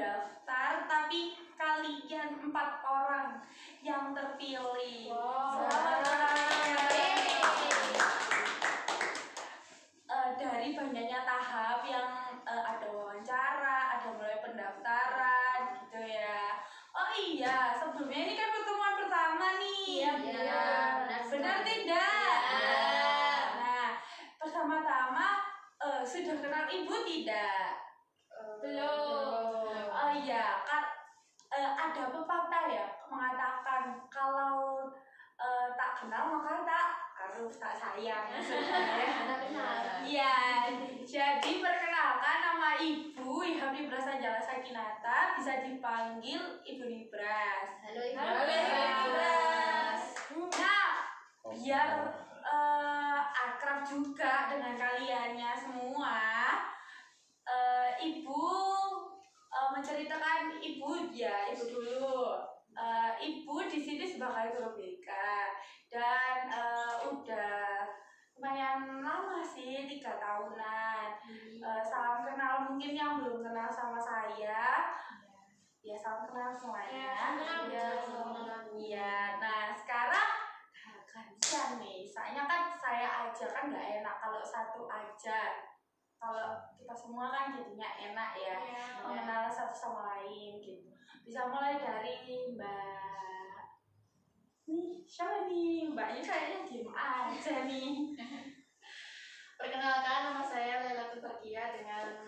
pendaftar, tapi kalian 4 orang yang terpilih. Dari banyaknya tahap yang ada wawancara, ada mulai pendaftaran gitu ya. Oh iya, sebelumnya ini kan pertemuan pertama nih. Iya. Benar tidak? Nah, pertama-tama sudah kenal ibu tidak? Belum. Oh iya, kan ada pepatah ya mengatakan kalau tak kenal maka tak harus tak sayang. Iya, jadi perkenalkan nama Ibu Ihamni Prasanjala Sakinata, bisa dipanggil Ibu Nibras. Halo Ibu. Nibras. Nah, biar akrab juga dengan kaliannya semua, Ibu menceritakan Ibu dulu. Ibu di sini sebagai guru BK dan udah lumayan lama sih, 3 tahunan. Salam kenal mungkin yang belum kenal sama saya. Ya, salam kenal semuanya. Iya. Nah, sekarang gantian nih. Soalnya kan saya aja kan nggak enak kalau satu aja. Kalau kita semua kan jadinya enak ya, mengenal satu sama lain gitu. Bisa mulai dari Mbak. Nih, siapa nih? Mbaknya kayaknya diem aja nih. Perkenalkan, nama saya Laila Tutarkia dengan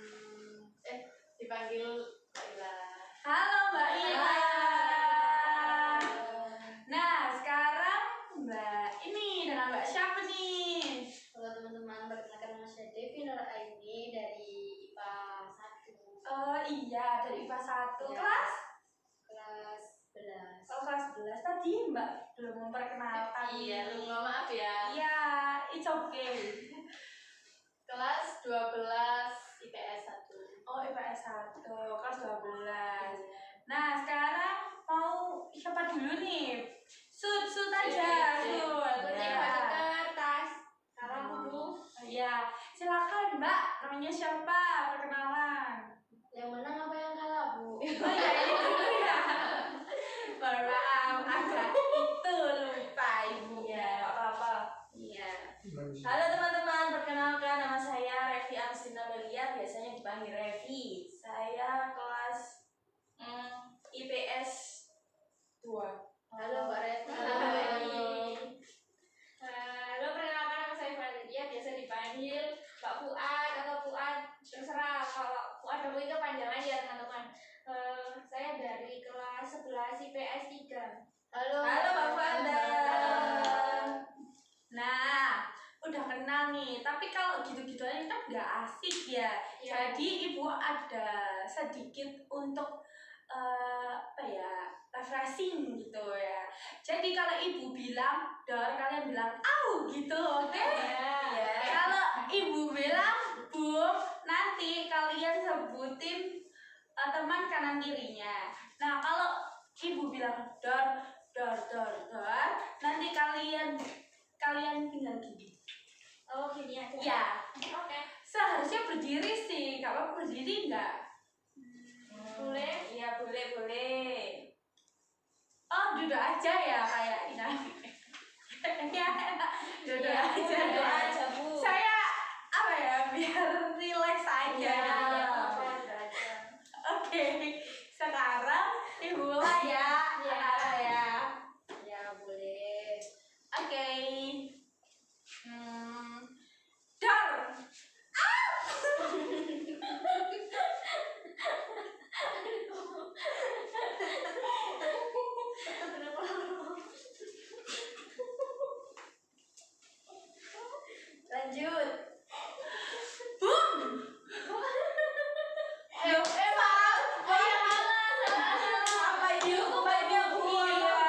dipanggil Laila. Halo Mbak Ila. Nah, sekarang Mbak ini dengan Mbak siapa nih? Halo teman-teman, perkenalkan nama saya Devi Nur Aini dari IPA 1. Oh iya, dari IPA 1 Ya. kelas 11. Oh, kelas 11 tadi Mbak belum memperkenalkan. Iya, maaf ya. Iya, it's okay. Kelas 12 IPS 1. Oh, IPS 1, kelas 12. Nah, sekarang mau siapa dulu nih? Sud aja. Sud. Ya. Tas. Salam dulu. Iya, silakan Mbak. Namanya siapa? Perkenalan. Yang menang apa yang kalah, Bu? Oh iya, ini dulu ya. Maaf, agak itu lupa Ibu. Iya. Apa-apa. Iya. Halo teman-teman, perkenalkan nama saya Revi Agustina Melia, biasanya dipanggil Revi. Saya kelas IPS 2. Halo Mbak Revi. Halo, perkenalkan nama saya Valeria, biasa dipanggil Mbak Fuad atau Fuad, terserah. Kalau Fuad dulu itu panjangan ya teman-teman. Saya dari kelas 11 IPS 3. Halo Mbak Fuad. Nah, udah kenal nih, tapi kalau gitu-gitu aja kan nggak asik ya. Ya. Jadi Ibu ada sedikit untuk refreshing gitu ya. Jadi kalau Ibu bilang dor, kalian bilang au gitu, oke? Ya. Kalau Ibu bilang bum, nanti kalian sebutin teman kanan kirinya. Nah, kalau Ibu bilang dor, nanti kalian tinggal gini. Oh, gini aja. Ya, Oke. seharusnya berdiri sih. Kalau berdiri enggak? Boleh? Iya, boleh. Oh, duduk aja ya kayaknya. Ya, duduk Iya, aja. duduk aja, Bu. Saya biar relax aja. Ya, gitu. Oke, sekarang Ibu mulai ya. Ya. Ya boleh. Oke. Dor. Lanjut. Bum. Maaf. Apa dihukum apa nih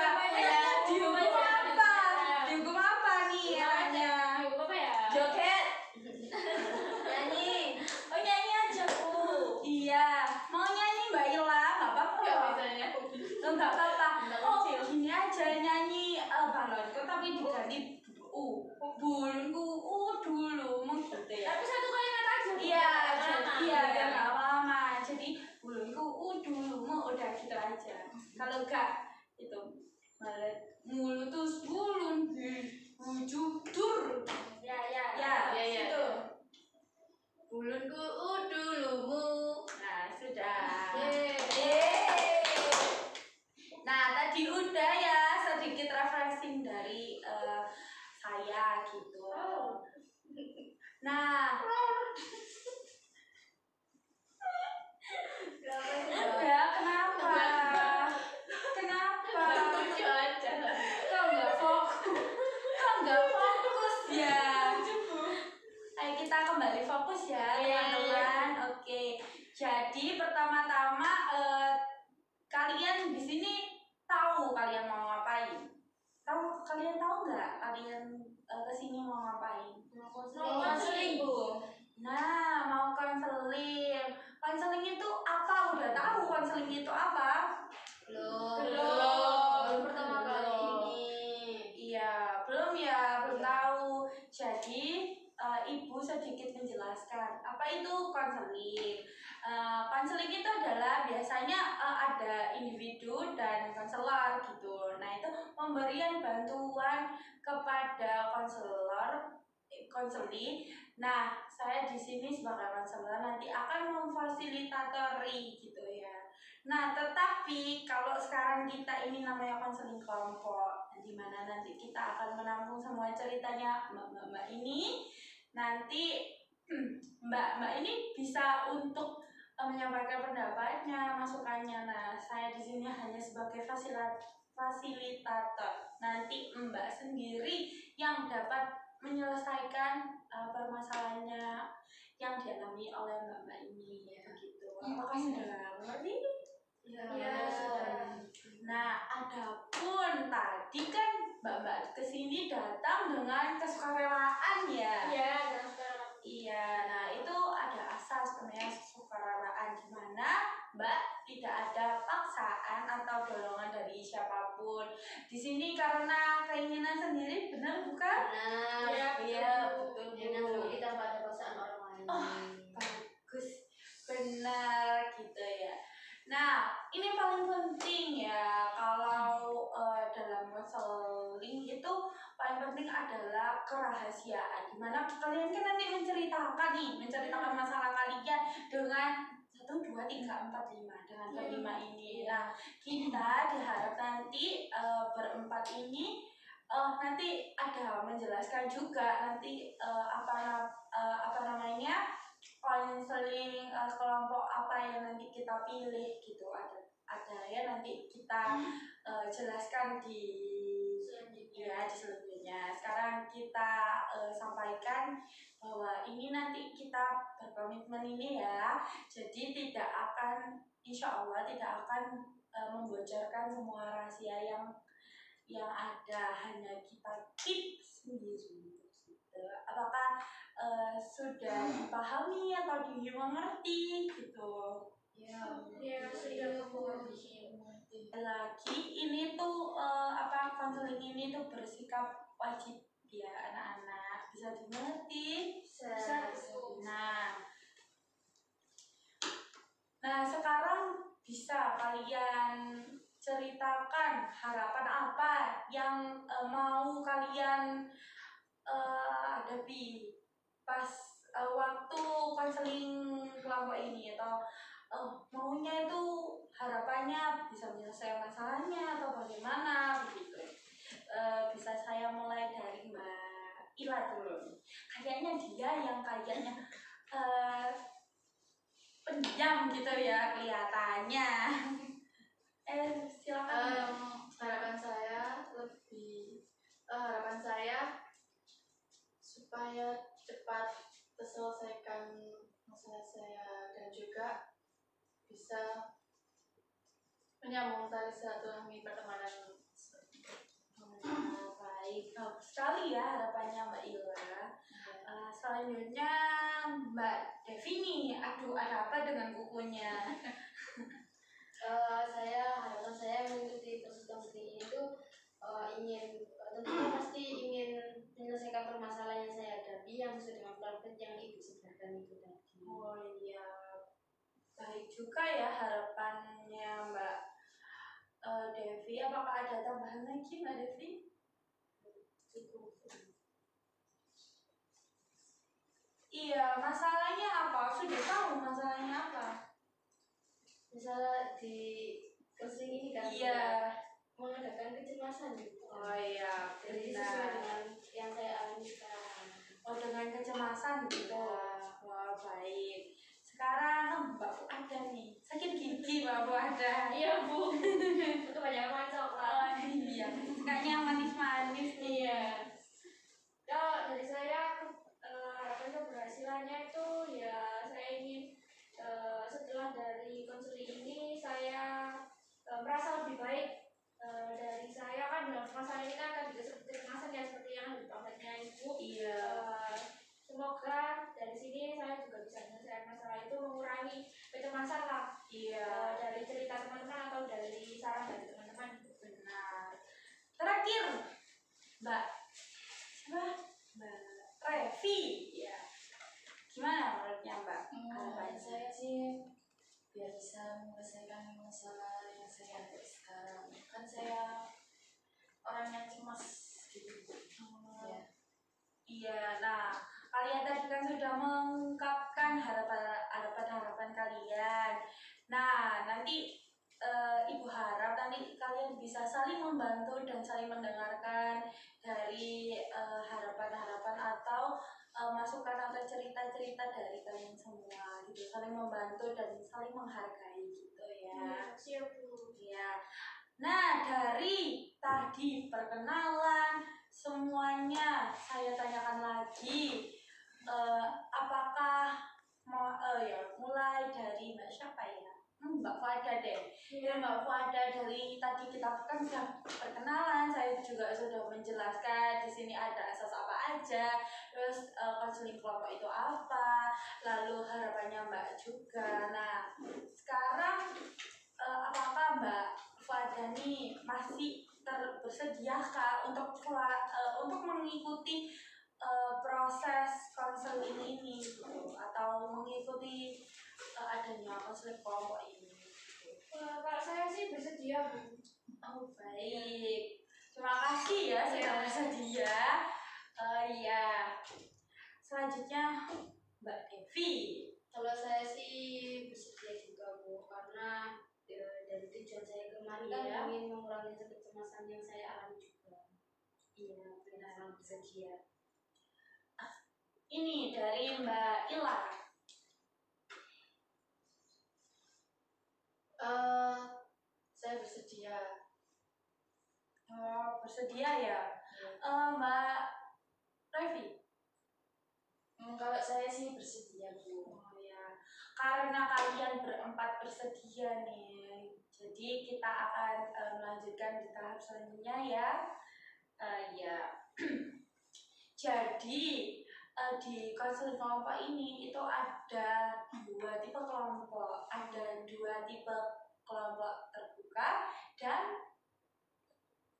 namanya? Dihukum apa ya? Joget. Nyanyi. Oh, nyanyi aja, Bu. Iya. Mau nyanyi Mbak Ila? Nggak apa-apa. Gak bisa nyanyi. Nggak apa-apa. Oh, gini aja nyanyi balonku tapi diganti bulunku dulu mungkin gitu ya. Tapi satu kalimat aja. Iya, Lama. iya, biar nggak lama. Jadi bulunku dulu aja. Kalau enggak itu malah mulutus bulun bujudur. Ya. Itu. Bulunku udulumu. Nah, sudah. Yeay. Nah, tadi udah ya sedikit refreshing dari saya gitu. Nah, ada kenapa? Kenapa? Kok nggak fokus ya? Ayo kita kembali fokus ya teman-teman. Oke. Jadi pertama-tama kalian di sini tahu kalian mau ngapain? Kalian tahu nggak kalian kesini mau ngapain? Konseling, Bu. Nah, mau konseling. Konseling itu apa? Udah tahu konseling itu apa? Belum pertama kali ini. Iya, belum ya, belum tahu. Jadi Ibu sedikit menjelaskan apa itu konseling. Konseling itu adalah biasanya ada individu dan konselor gitu. Nah, itu pemberian bantuan kepada konseling. Nah, saya di sini sebagai konselor nanti akan memfasilitatori gitu ya. Nah, tetapi kalau sekarang kita ini namanya konseling kelompok, di mana nanti kita akan menampung semua ceritanya mbak ini. Nanti mbak ini bisa untuk menyampaikan pendapatnya, masukannya. Nah, saya di sini hanya sebagai fasilitator. Nanti mbak sendiri yang dapat menyelesaikan permasalahannya yang dialami oleh mbak ini begitu. Apakah sudah mengerti? Ya. Nah, adapun tadi kan mbak kesini datang dengan kesukarelaan ya. Iya, nah itu ada asas namanya kesukaraan di mana mbak tidak ada paksaan atau dorongan dari siapapun. Di sini karena keinginan sendiri, benar bukan? Benar. Iya, betul. Jangan kita pada paksaan orang lain. Bagus, benar gitu ya. Nah, ini paling penting ya kalau dalam konseling itu paling penting adalah kerahasiaan. Dimana kalian kan nanti menceritakan masalah kalian dengan 1, 2, 3, 4, 5 dengan kelima ini. Nah, kita diharap nanti berempat ini nanti ada menjelaskan juga nanti apa namanya konseling kelompok apa yang nanti kita pilih gitu, ada ya nanti kita jelaskan di selanjutnya. Sekarang kita sampaikan bahwa ini nanti kita berkomitmen ini ya, jadi insya Allah tidak akan membocorkan semua rahasia yang ada, hanya kita keep sendiri. Apakah sudah dipahami atau dimengerti gitu? Ya, sudah mengerti. Lagi ini tuh konseling ini tuh bersikap wajib ya anak-anak, bisa dimengerti? Bisa. Nah sekarang bisa kalian ceritakan harapan apa yang mau kalian hadapi pas waktu konseling kelompok ini, atau maunya itu harapannya bisa menyelesaikan masalahnya atau bagaimana begitu. Bisa saya mulai dari Mbak Ila dulu. Kayaknya dia yang pendiam gitu ya kelihatannya. Silakan. Harapan saya supaya cepat terselesaikan masalah saya dan juga bisa menyambung tali silaturahmi pertemanan. Baik, bagus sekali ya harapannya Mbak Ila. Selanjutnya Mbak Devini, aduh ada apa dengan bukunya? Harapan saya mengikuti proses konseling itu tentunya pasti ingin menyelesaikan permasalahan yang saya hadapi yang sesuai dengan pamflet yang Ibu sebarkan itu tadi. Oh iya, baik juga ya harapannya Mbak apakah ada tambahan lagi Mbak Devi? Cukup. Iya, masalahnya apa? Sudah tahu masalahnya apa? Misalnya di counseling ini kan Iya. mengadakan kecemasan gitu. Oh iya, Jadi benar. sesuai dengan yang saya alami sekarang. Oh, dengan kecemasan gitu. Ya. Wah, baik. Sekarang Mbak Fu ada nih. Sakit gigi Mbak Fu ada. Iya Bu. Kebanyakan makan coklat. Oh iya. Sukanya manis-manis nih. Iya. Kalau dari saya harapan keberhasilannya itu ya saya ingin setelah dari konseling ini saya merasa lebih baik dari saya kan dalam masalah ini kan akan juga seperti kecemasan ya seperti yang dipamretnya Ibu. Iya. Semoga dari sini saya juga bisa menyelesaikan masalah itu, mengurangi kecemasan lah. Iya. Dari cerita teman-teman atau dari saran dari teman-teman. Benar. Terakhir, Mbak. Siapa? Mbak Revi. Ya. Gimana menurutnya Mbak? Harapannya? Saya sih biar bisa menyelesaikan masalah yang saya hadapi sekarang. Kan saya orangnya cemas gitu. Ya. Iya, nah kalian tadi kan sudah mengungkapkan harapan kalian. Nah, nanti Ibu harap nanti kalian bisa saling membantu dan saling mendengarkan dari harapan-harapan atau masukan atau cerita-cerita dari kalian semua gitu, saling membantu dan saling menghargai gitu ya. Siap Bu. Ya. Nah, dari tadi perkenalan semuanya saya tanyakan lagi, apakah mau mulai dari Mbak siapa ya? Mbak Fuada deh. Ya, Mbak Fuada, dari tadi kita kan sudah perkenalan, saya juga sudah menjelaskan di sini ada asas apa aja, terus konseling kelompok itu apa, lalu harapannya Mbak juga. Nah, sekarang apakah Mbak Fuada nih masih bersediakah untuk mengikuti proses konseling ini gitu, atau mengikuti adanya konseling kelompok ini gitu. Kalau saya sih bersedia Bu. Oh baik, terima kasih ya sudah bersedia. Ya, selanjutnya Mbak Devi. Kalau saya sih bersedia juga Bu, karena dari tujuan saya kemarin kan Iya. ingin mengurangi kecemasan yang saya alami juga. Iya, benar. Sangat bersedia. Ini dari Mbak Ila. Saya bersedia. Oh, bersedia ya. Mbak Revi. Kalau saya sih bersedia Bu. Oh ya, karena kalian berempat bersedia nih, jadi kita akan melanjutkan di tahap selanjutnya ya. Ya. Jadi di konseling kelompok ini itu ada dua tipe kelompok, terbuka dan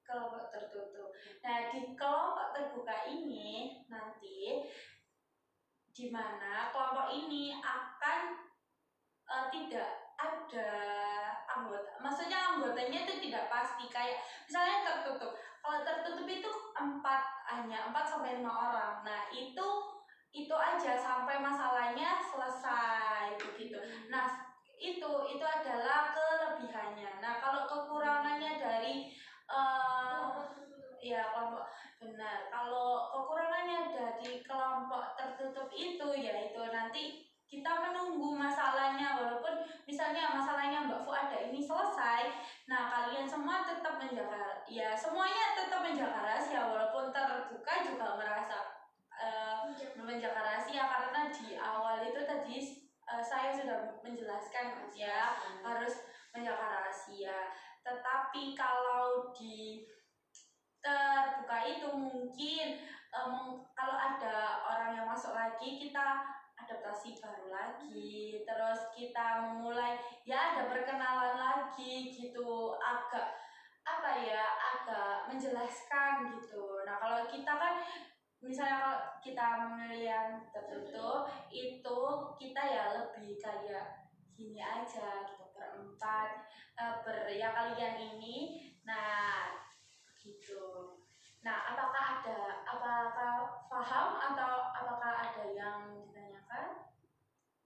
kelompok tertutup. Nah, di kelompok terbuka ini nanti di mana kelompok ini akan tidak ada anggota, maksudnya anggotanya itu tidak pasti, kayak misalnya tertutup. Kalau tertutup itu hanya 4 sampai 5 orang. Nah, itu aja sampai masalahnya selesai begitu. Nah, itu adalah kelebihannya. Nah, kalau kekurangannya dari ya kelompok benar. Kalau kekurangannya dari kelompok tertutup itu yaitu nanti kita menunggu masalahnya, walaupun misalnya masalahnya Mbak Fuada ini selesai, nah kalian semua tetap menjaga, ya semuanya tetap menjaga rahasia, walaupun terbuka juga merasa menjaga rahasia, karena di awal itu tadi saya sudah menjelaskan ya harus menjaga rahasia. Tetapi kalau di terbuka itu mungkin kalau ada orang yang masuk lagi, kita adaptasi baru lagi, terus kita memulai ya ada perkenalan lagi gitu, agak menjelaskan gitu. Nah, kalau kita kan misalnya kalau kita memilih yang tertutup itu kita ya lebih kayak gini aja gitu, berempat ya kalian ini Nah, gitu. Nah, apakah paham atau apakah ada yang ditanyakan?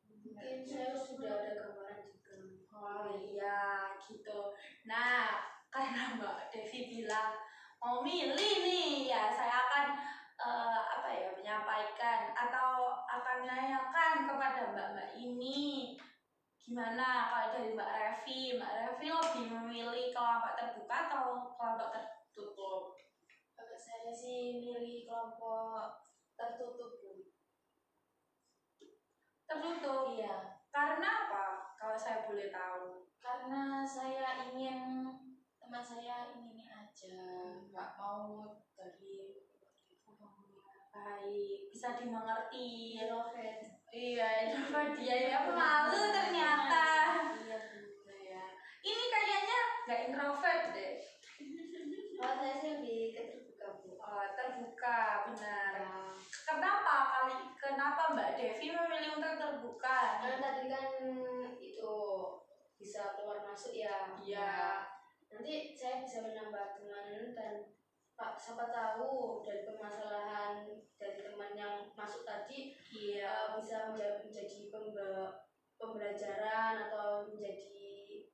Mungkin saya sudah ada gambaran juga. Oh iya, gitu. Nah, karena Mbak Devi bilang mau milih nih, ya saya akan menyampaikan atau akan menanyakan kepada mbak-mbak ini gimana kalau dari Mbak Revi. Mbak Revi lebih memilih kelompok terbuka atau kelompok tertutup? Kalau saya sih milih kelompok tertutup Bu. Tertutup. Iya, Karena apa? Kalau saya boleh tahu. karena saya ingin teman saya ini aja, nggak mau dari Baik, bisa dimengerti. Introvert. Iya, coba dia ya pemalu ternyata. Iya Bu, saya. Ini kayaknya nggak introvert deh. Kalau saya sih lebih ke terbuka Bu. Oh, terbuka, benar. Nah, Kenapa Mbak Devi memilih untuk terbuka? karena tadi kan itu bisa keluar masuk ya. Iya. Nanti saya bisa menambah teman dan siapa tahu dari permasalahan dari teman yang masuk tadi Iya. bisa menjadi pembelajaran atau menjadi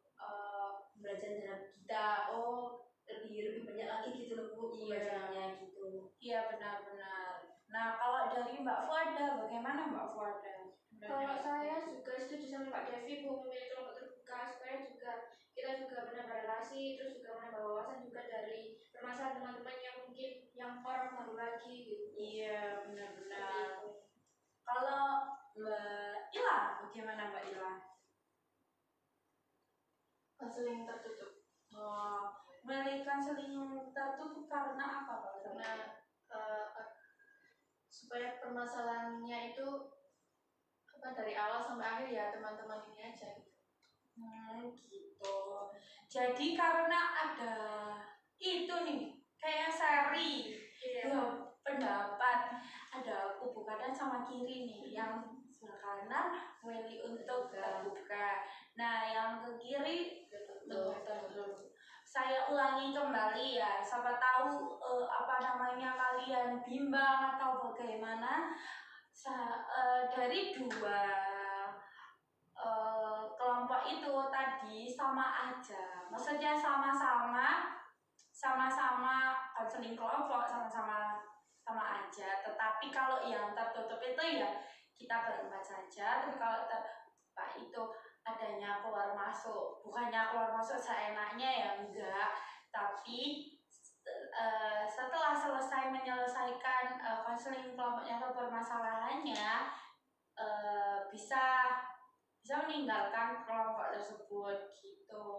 pembelajaran dalam kita. Oh, lebih banyak lagi gitu loh Bu pembelajarannya gitu. Iya, benar-benar. Nah, kalau dari Mbak Fuada, bagaimana Mbak Fuada? Kalau saya juga setuju sama Mbak Devi Bu, memilih kelompok terbuka supaya kita juga menambah relasi, terus juga menambah wawasan juga dari permasalahan teman-teman yang mungkin yang orang baru lagi gitu. Iya, benar-benar. Seperti itu. Kalau Mbak Ila, bagaimana Mbak Ila? Konseling tertutup. Memilih konseling tertutup karena apa Pak? Karena supaya permasalahannya itu dari awal sampai akhir ya teman-teman ini aja gitu. Gitu. Jadi karena ada itu nih, kayak seri dua pendapat, ada kubu kanan sama kiri nih. Yang sebelah kanan memilih untuk terbuka. Nah, yang ke kiri tertutup. Saya ulangi kembali ya, siapa tahu kalian bimbang atau bagaimana. Dari dua kelompok itu tadi sama aja, maksudnya sama-sama konseling kelompok, sama aja. Tetapi kalau yang tertutup itu ya kita berempat saja, tapi kalau terbuka itu adanya keluar masuk, bukannya keluar masuk seenaknya ya, enggak, tapi setelah selesai menyelesaikan konseling kelompoknya atau permasalahannya, bisa meninggalkan kelompok tersebut gitu.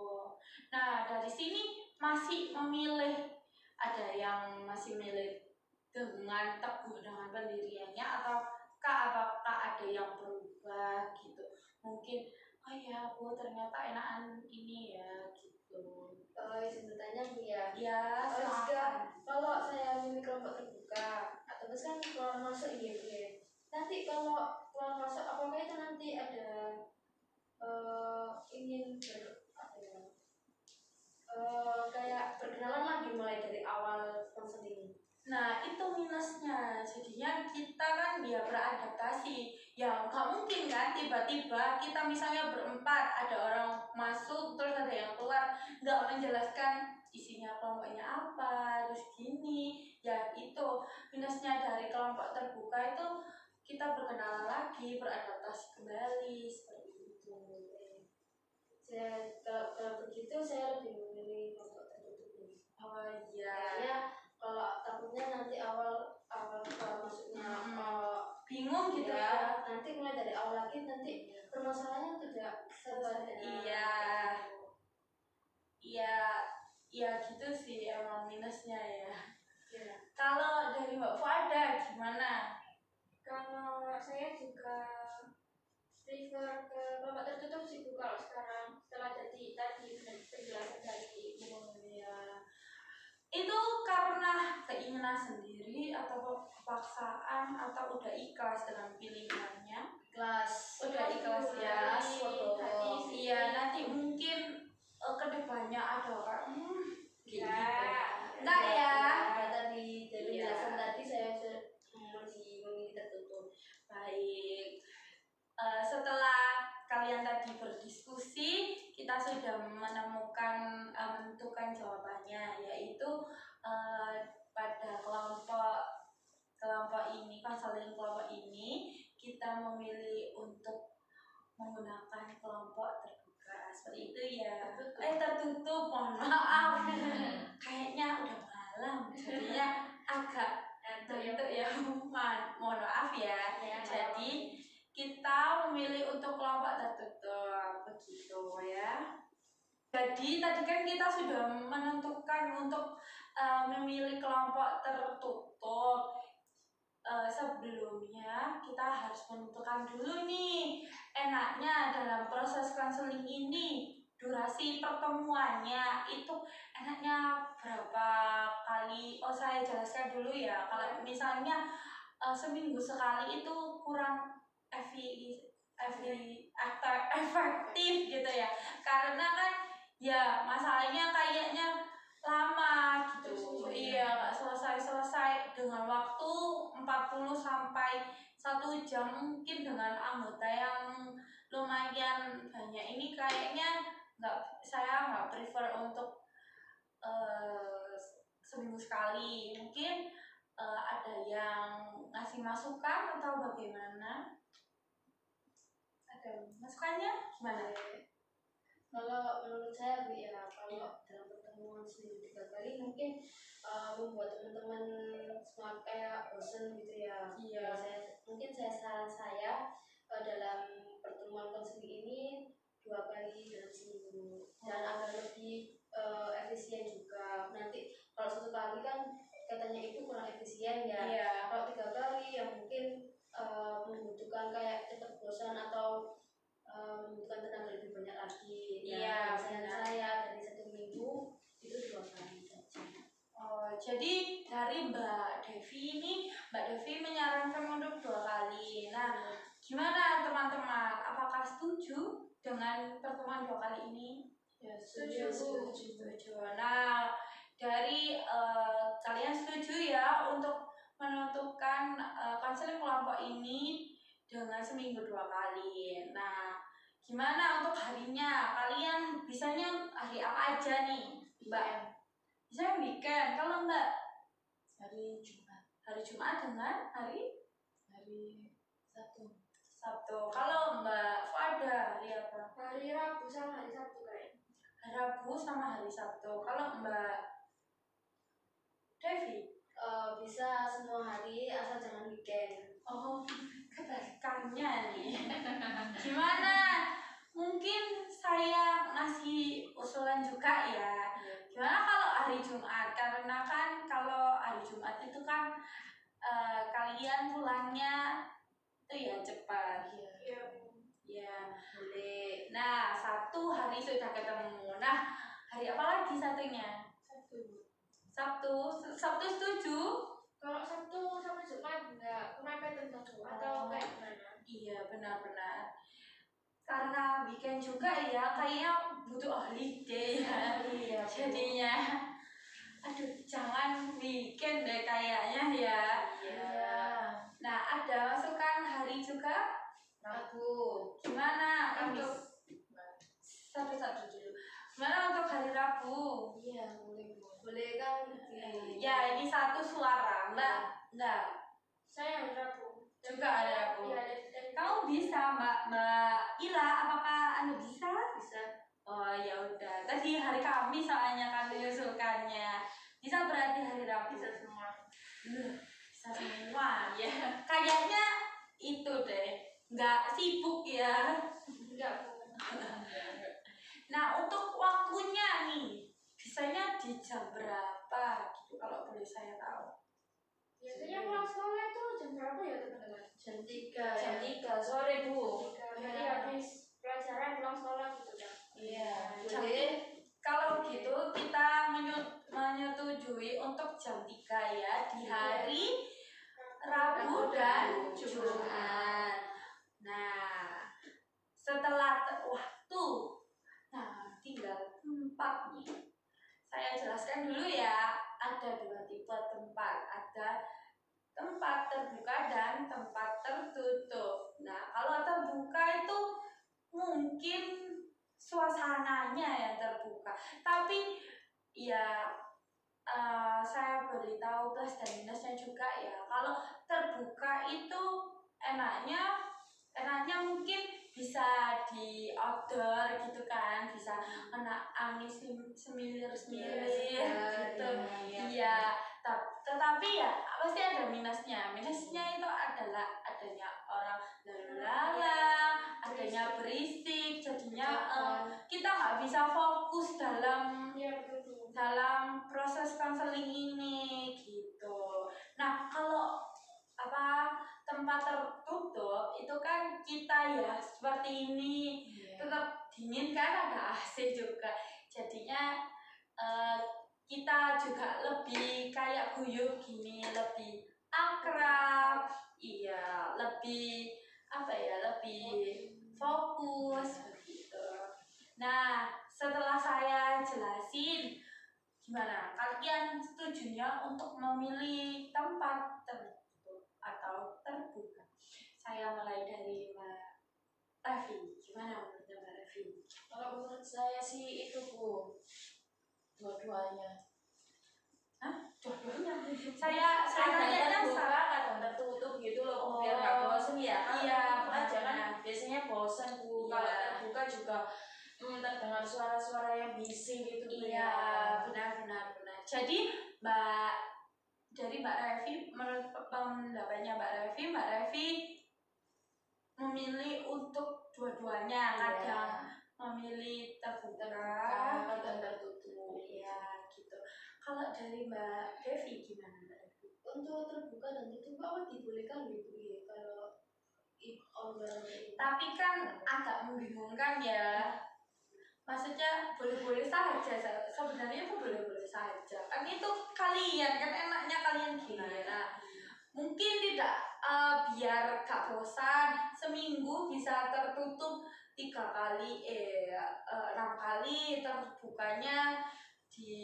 Nah, dari sini masih memilih, ada yang masih milih dengan teguh dengan pendiriannya, apakah ada yang berubah gitu. Mungkin oh ya Bu, ternyata enakan ini ya gitu. Sebutannya Bu ya. Ya, Jika kalau saya milih kelompok terbuka, otomatis kan keluar masuk ini Bu ya. Nanti kalau keluar masuk apakah itu nanti ada ingin kayak berkenalan lagi mulai dari awal konseling. Nah, itu minusnya. Jadinya kita kan ya beradaptasi. Ya nggak mungkin kan tiba-tiba kita misalnya berempat, ada orang masuk terus ada yang keluar, nggak menjelaskan isinya kelompoknya apa, terus gini. Ya itu minusnya dari kelompok terbuka, itu kita berkenalan lagi, beradaptasi kembali seperti itu. Kalau begitu saya lebih memilih kelompok tertutup ini. Oh iya. Ya, kalau takutnya nanti awal masuknya bingung gitu ya. Nanti mulai dari awal lagi nanti permasalahannya tidak selesai. Iya gitu sih emang minusnya ya. Kalau dari Mbak Fuada gimana? Kalau saya juga prefer ke kelompok tertutup sih Bu kalau sekarang, setelah tadi penjelasan dari Ibu. Itu karena keinginan sendiri atau kepaksaan atau udah ikhlas dengan pilihannya? Udah ikhlas ya. Iya, nanti mungkin kedepannya ada orang gitu sudah menentukan jawabannya, yaitu pada kelompok ini, konseling kelompok ini kita memilih untuk menggunakan kelompok terbuka seperti itu ya. Tertutup, mohon maaf. Kayaknya udah malam, jadinya agak ngantuk ya. Mohon maaf ya. Jadi kita memilih untuk kelompok tertutup begitu ya. Jadi tadi kan kita sudah menentukan untuk memilih kelompok tertutup. Sebelumnya kita harus menentukan dulu nih, enaknya dalam proses konseling ini durasi pertemuannya itu enaknya berapa kali. Saya jelaskan dulu ya. Kalau misalnya seminggu sekali itu kurang efektif gitu ya, karena kan ya masalahnya kayaknya lama gitu. Iya, nggak selesai dengan waktu 40 sampai 1 jam, mungkin dengan anggota yang lumayan banyak ini kayaknya saya nggak prefer untuk seminggu sekali. Mungkin ada yang ngasih masukan atau bagaimana? Ada masukannya gimana? Kalau menurut saya Bu ya, kalau dalam pertemuan seminggu 3 kali mungkin membuat teman-teman semangat kayak bosan gitu ya. Iya. Saran saya dalam pertemuan konseling ini 2 kali dalam seminggu dan agar lebih efisien juga. Nanti kalau 1 kali kan katanya itu kurang efisien ya. Iya. Kalau 3 kali ya mungkin membutuhkan kayak cepat bosan atau membutuhkan tenaga lebih banyak lagi. Iya, Saran saya dari 1 minggu itu 2 kali saja. Jadi dari Mbak Devi menyarankan untuk 2 kali. Nah, gimana teman-teman? Apakah setuju dengan pertemuan 2 kali ini? Ya, Setuju. Nah, dari kalian setuju ya untuk menentukan konseling kelompok ini dengan seminggu 2 kali. Nah, gimana untuk harinya? Kalian bisanya hari apa aja nih, Mbak? Bisa weekend. Kalau Mbak? Hari Jumat. Hari Jumat dengan hari Sabtu. Kalau Mbak Fuada hari apa? Hari Rabu sama hari Sabtu kayak. Hari Rabu sama hari Sabtu. Kalau Mbak Devi? Bisa semua hari asal jangan weekend. Kebalikannya nih. Gimana? Mungkin saya ngasih usulan juga ya. Gimana kalau hari Jumat? Karena kan kalau hari Jumat itu kan kalian pulangnya itu ya cepat. Ya, boleh. Nah, Sabtu hari sudah ketemu. Nah, hari apa lagi satunya? Sabtu setuju? Kalau Sabtu sama Jumat enggak kemepet atau kayak gimana? Iya, benar-benar. Karena weekend juga ya, kayaknya butuh holiday ya. Iya. Jadinya, aduh, jangan weekend deh kayaknya ya. Iya. Nah, ada masukan hari juga? Rabu. Gimana? Kamis. Satu dulu. Gimana untuk hari Rabu? Iya, boleh kan? Ya, ini satu suara, Mbak. Enggak. Saya hari Rabu. Juga hari Rabu. Iya, Kamu bisa, Mbak Ila? Apakah Anda bisa? Bisa. Oh, ya udah. Tadi hari Kamis soalnya kan menyusulkannya. Bisa berarti hari Rabu. Bisa semua. Bisa semua. Ya. Kayaknya itu deh. Nggak sibuk ya. enggak. Nah, untuk waktunya nih, bisanya di jam berapa gitu kalau boleh saya tahu? Biasanya pulang sekolah itu jam berapa ya teman-teman? Jam 3 Jam 3 sore, Bu. Berarti habis pelajaran pulang sekolah gitu kan? Iya. Boleh. Kalau gitu kita menyetujui untuk jam 3 ya di hari Rabu dan Jumat. Nah, setelah waktu, nah tinggal tempat nih. Saya jelaskan dulu ya, ada 2 tipe tempat, ada tempat terbuka dan tempat tertutup. Nah, kalau terbuka itu mungkin suasananya yang terbuka. Tapi ya saya beritahu plus dan minusnya juga ya. Kalau terbuka itu enaknya mungkin bisa di outdoor gitu kan, bisa kena angin semilir-semilir gitu. Iya, tetapi ya pasti ada minusnya. Minusnya itu adalah adanya orang lalu lalang, adanya berisik, jadinya kita nggak bisa fokus dalam proses konseling ini gitu. Nah, kalau tempat tertutup itu kan kita ya seperti ini tetap dingin kan, ada AC juga, jadinya kita juga lebih kayak guyup gini, lebih akrab, iya, lebih lebih fokus begitu. Nah, setelah saya jelasin, gimana kalian setujunya untuk memilih tempat tertutup atau terbuka? Saya mulai dari Mbak Revi. Gimana menurut Mbak Revi? Kalau menurut saya sih itu Bu, dua-duanya. Dua-duanya. Saya tanya terbuka, kadang tertutup gitu loh, biar nggak bosen ya. Iya, aja kan biasanya bosen Bu. Kalau terbuka juga terdengar suara-suara yang bising gitu Bu. Iya, benar. Jadi Mbak Revi, menurut pendapatnya Mbak Revi memilih untuk dua-duanya, kadang memilih terbuka, kadang tertutup. Iya, gitu. Kalau dari Mbak Devi gimana Mbak Devi? Untuk terbuka dan tertutup dibolehkan gitu ya kalau tapi kan agak membingungkan ya. Maksudnya boleh-boleh saja, sebenarnya itu boleh-boleh saja. Kan itu kalian, kan enaknya kalian gimana. Mungkin tidak biar gak bosan, seminggu bisa tertutup 3 kali, 6 kali, terbukanya di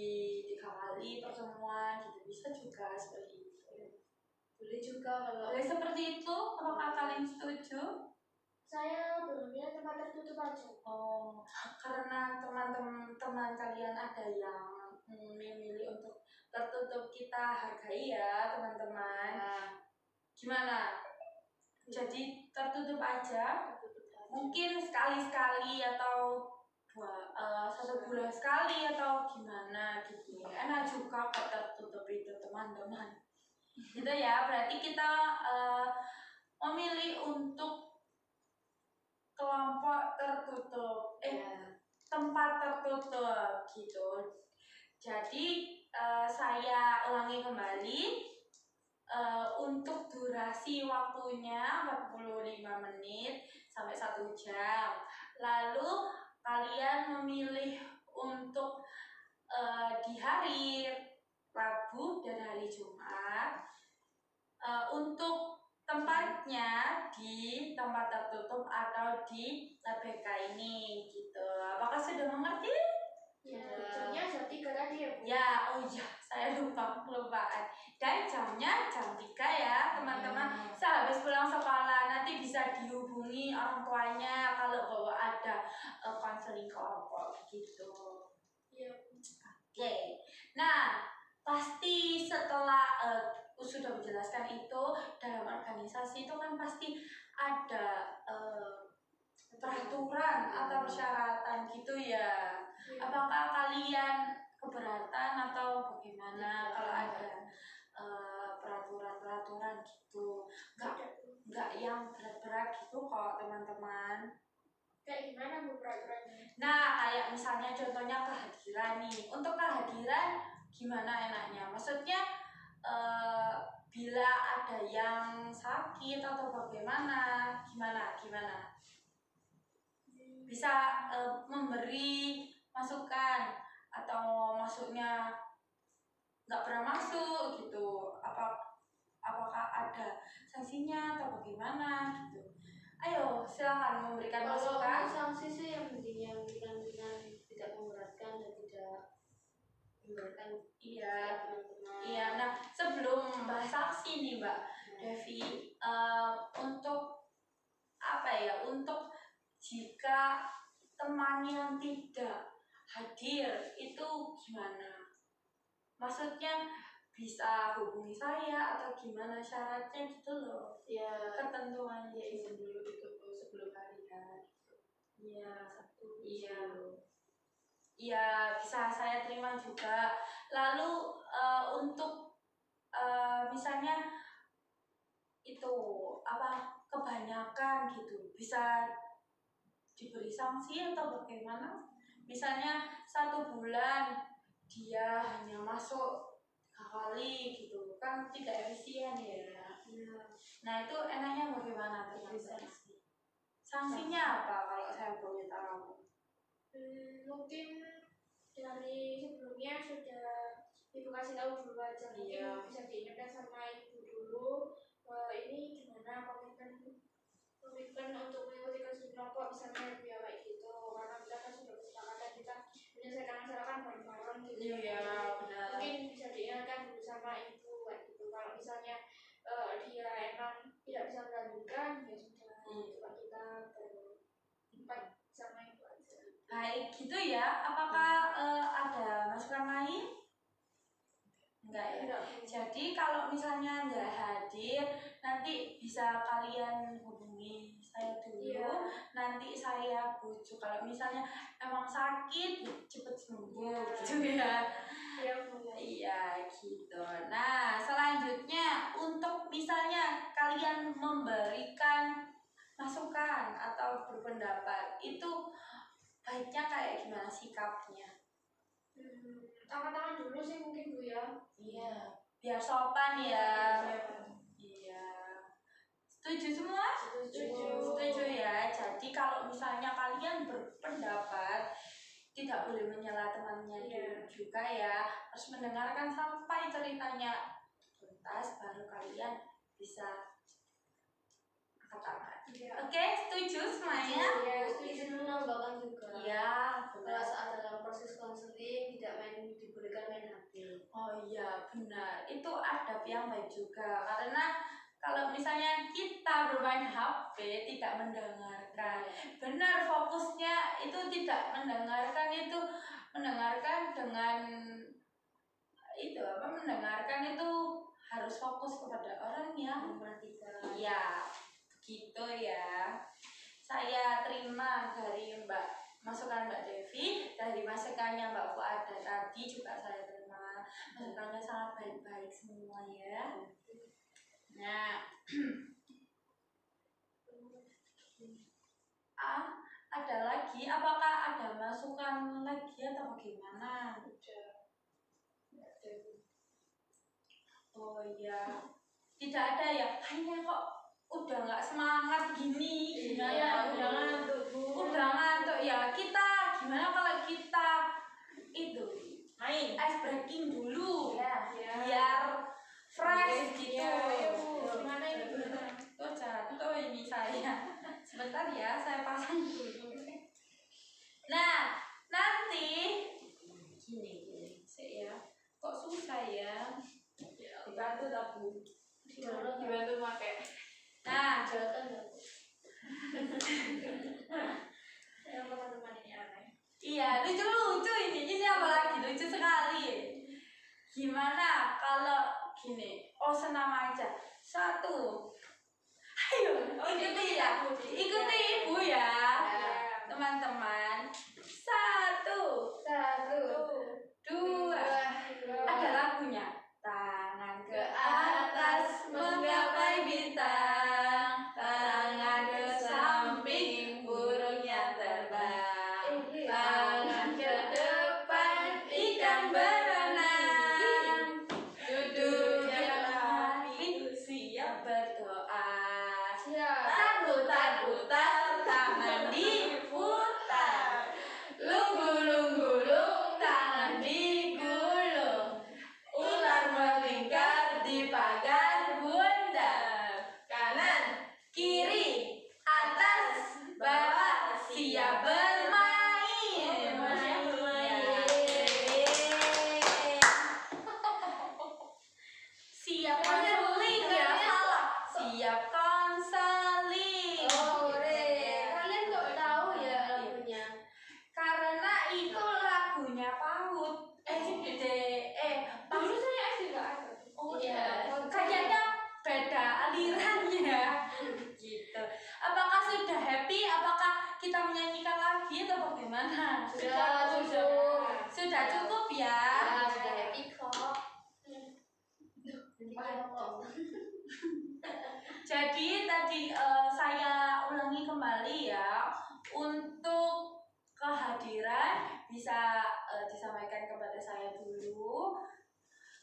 3 kali pertemuan gitu, bisa juga seperti itu. boleh juga kalau Boleh seperti itu, apakah kalian setuju? Saya berpikir tempat tertutup aja. Oh, karena teman-teman kalian ada yang memilih untuk tertutup, kita hargai ya teman-teman. Gimana? Jadi tertutup aja? Mungkin sekali-sekali atau 1 bulan sekali atau gimana gitu. Enak juga kok tertutup itu teman-teman. Gitu ya, berarti kita memilih untuk kelompok tertutup, tempat tertutup gitu. Jadi saya ulangi kembali, untuk durasi waktunya 45 menit sampai 1 jam. Lalu kalian memilih untuk di hari Rabu dan hari Jumat. Untuk tempatnya di tempat tertutup atau di LBK ini gitu. Apakah sudah mengerti? Ya, jamnya jam 3 tadi ya Bu. Ya, oh iya, saya kelupaan. Dan jamnya jam 3 ya teman-teman. Sehabis pulang sekolah nanti bisa dihubungi orang tuanya kalau bawa ada konseling kelompok gitu. Iya. Oke. Nah, pasti setelah sudah menjelaskan itu, dalam organisasi itu kan pasti ada peraturan atau persyaratan gitu ya. Apakah kalian keberatan atau bagaimana kalau ada peraturan-peraturan gitu? Enggak yang berat-berat gitu kok teman-teman. Kayak gimana Bu peraturannya? Nah, kayak misalnya contohnya kehadiran nih. Untuk kehadiran gimana enaknya? Maksudnya bila ada yang sakit atau bagaimana, gimana? Bisa memberi masukan atau masuknya nggak pernah masuk gitu. Apakah ada sanksinya atau bagaimana gitu? Ayo, silakan memberikan masukan. Kalau sanksi sih yang penting yang ringan-ringan, tidak memberatkan dan tidak memberatkan. Iya. Nah, sebelum membahas sanksi nih Mbak Devi, untuk untuk jika teman yang tidak hadir itu gimana? Maksudnya bisa hubungi saya atau gimana syaratnya gitu loh, Ya ketentuannya izin itu. dulu itu sebelum hari H. Iya, Satu iya. dulu. Iya, bisa saya terima juga. Lalu untuk misalnya itu apa kebanyakan gitu, bisa diberi sanksi atau bagaimana? Misalnya 1 bulan dia hanya masuk 3 kali gitu, kan tidak efisien ya. Nah itu enaknya bagaimana tentang sanksi? Sanksinya apa kalau saya boleh tahu? Mungkin dari sebelumnya sudah ibu kasih tahu dulu aja, mungkin Iya. bisa diingatkan sama ibu dulu ini gimana komitmen untuk mengikuti konsumsi rokok misalnya ya kayak gitu, karena kita kan sudah kesepakatan kita menyelesaikan masalah kan bareng-bareng gitu. Iya, benar. Mungkin bisa diingatkan dulu sama ibu kayak gitu. Kalau misalnya dia emang tidak bisa melanjutkan ya sudah, coba kita berempat sama ibu aja. Baik gitu ya. Apakah ada masukan lain? Enggak ya. Jadi kalau misalnya nggak hadir, nanti bisa kalian hubungi saya dulu. Iya. Nanti saya bujuk. Kalau misalnya emang sakit, cepet sembuh Iya. gitu ya. Iya, Bu. Iya gitu. Nah selanjutnya untuk misalnya kalian memberikan masukan atau berpendapat itu baiknya kayak gimana sikapnya? Angkat tangan dulu sih mungkin Bu ya. Iya. Biar sopan ya. Iya. Iya. Setuju semua? Setuju. Setuju ya. Jadi kalau misalnya kalian berpendapat tidak boleh menyela temannya Iya. juga ya. Harus mendengarkan sampai ceritanya tuntas baru kalian bisa angkat tangan. Iya. Oke, setuju semuanya? Ya, izin menambahkan juga. Iya, Kalau benar. saat dalam proses konseling tidak diberikan main HP. Oh iya, benar. Itu adab yang baik juga. Karena kalau misalnya kita bermain HP tidak mendengarkan, benar fokusnya itu tidak mendengarkan, itu mendengarkan dengan itu apa? Mendengarkan itu harus fokus kepada orang yang Memperhatikan. iya, gitu ya. Saya terima dari masukan Mbak Devi, dari masukannya Mbak Fuada tadi juga saya terima. Masukannya sangat baik-baik semua ya. Nah, ada lagi? Apakah ada masukan lagi atau bagaimana? Oh iya, tidak ada ya. Hanya kok udah nggak semangat gini, gimana? Iya, udah ngantuk, Bu. Udah ngantuk ya. Kita gimana kalau kita itu Main. ice breaking dulu, Ya. biar fresh gitu. Iya, Bu. Gimana ini Bu? Oh jatuh ini saya. Sebentar ya, saya pasang dulu. Nah, nanti gini saya kok susah ya. Dibantu tak Bu? Dibantu pakai. Nah, Jawatan nggak, Bu? Yang teman-teman ini aneh. iya lucu ini apalagi lucu sekali. Gimana kalau gini? Oh senam aja. 1. Ayo, ikuti ya. Ikuti ibu ya. Teman-teman. 1, 2. Ada lagunya. Tangan ke atas menggapai bintang, tangan ke samping burungnya terbang, tangan ke depan ikan berenang, duduk di api siap berdoa, putar-putar tangan diputar, lunggu-lunggu ya. Ya, sudah happy kok. Jadi tadi saya ulangi kembali ya, untuk kehadiran bisa disampaikan kepada saya dulu.